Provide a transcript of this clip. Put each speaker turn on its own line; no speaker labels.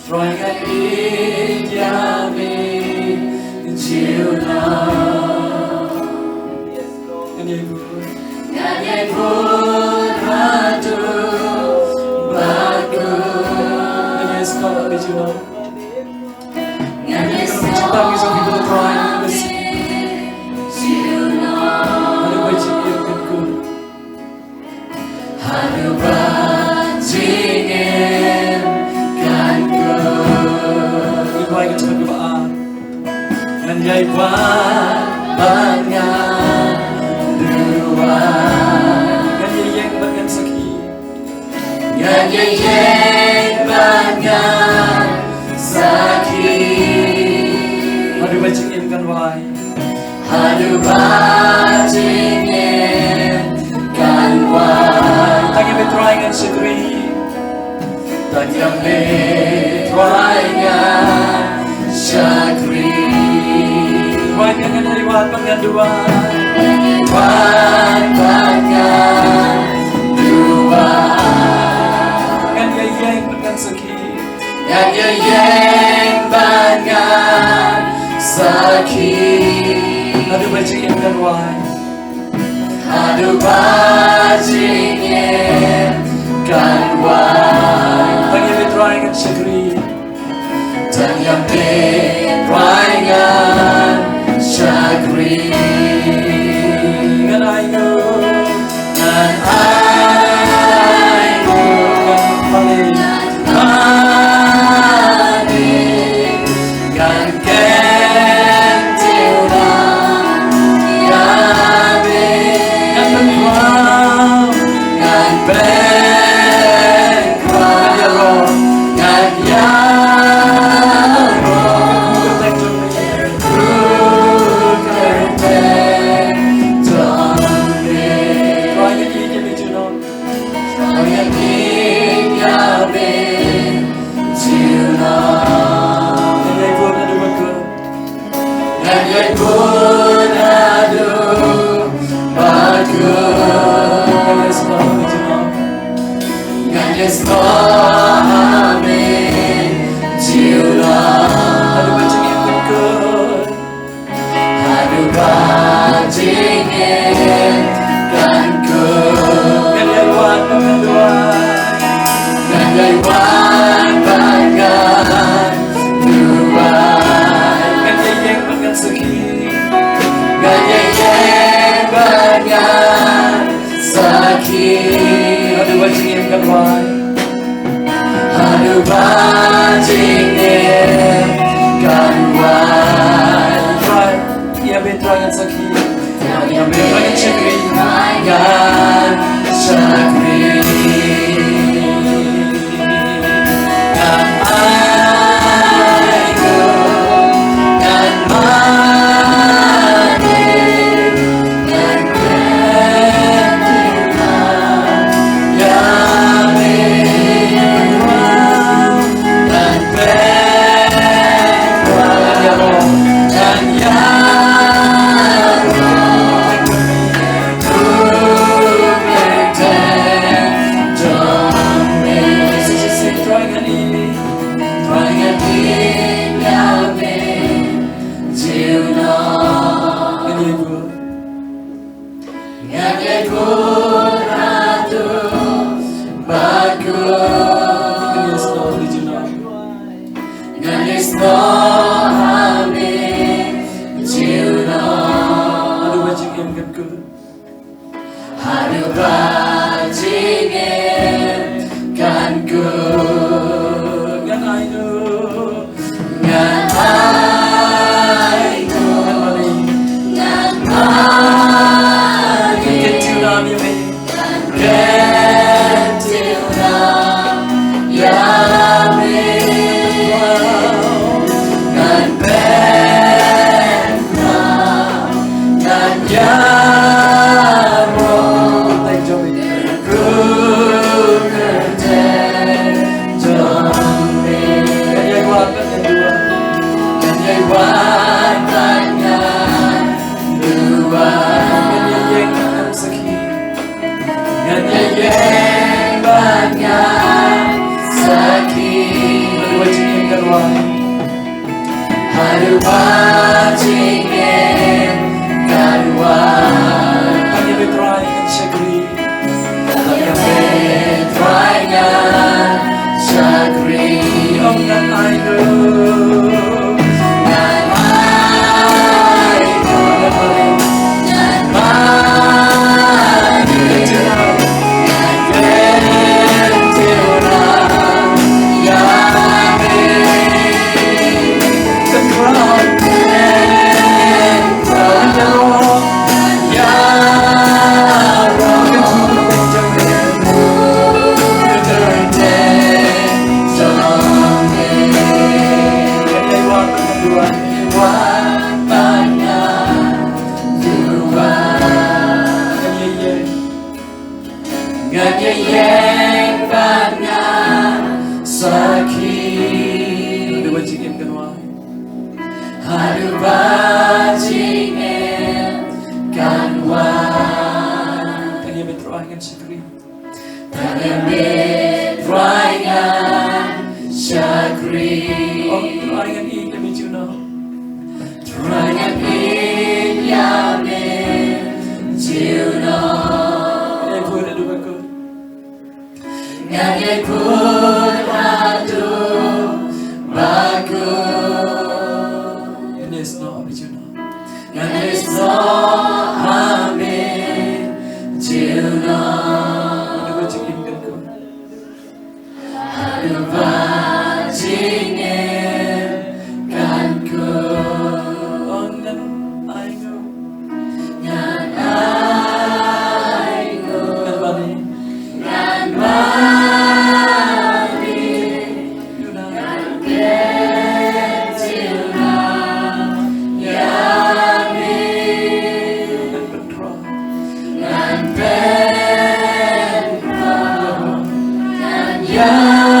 Royal Yamin Jiuna Nganyai pun hadu bagus Nganyai sekolah di Jiuna Nganyai sekolah di Jiuna Hadu bajing ilmuku Hadu bajing Kita berdoa Nganyai bangan dua Nganyai yang bangan sakit Nganyai yang bangan sakit Hadu bajingin kan wai Hadu bajingin kan wai Tanya betroingan segeri Tanya betroingan Syakri Wan kangen hari wan pengaduan Wan pengaduan Ngan yayeng pengan sakit Ngan yayeng pengan sakit Aduh bajingin kan wan Aduh bajingin kan wan Tanya betroingan syakri Tanya betroingan syakri Ngan ainu Ngan ainu Ngan paling Ngan kentilan Yamin Ngan bengkau Ngan bengkau Ngan Aduh bajingin kan wai Aduh bajingin kan wai Ya betroingan sakit Ya betroingan syakri Ngan syakri Ngan ainu Ngan mani Ngan kentilan Yamin Ngan bengkau Ngan yamin
bajingin karuan
Hanya betrayan syakri
hanya betrayan syakri
Ongan aigo
nan aigo nan mani nan gentilna Yahweh
The crown The rock
Hadu bajingin kanwan
Hanya betrayan syakri
hanya betrayan syakri
Betrayan ing Yamijuna
Trayan in yamin Juno
Yang pun ada bagus
Ngayay pun adu bagus
Yes, no, Yamijuna
Ngayay so amin Juno
Ada bajing imkan ko
Adu bajingin kanku
Ongan aigo
Ngan aigo
Ngan bani
Ngan mani
Yuna
Gentilna Yamin
Ngan bentra
Ngan bentra Ngan yamin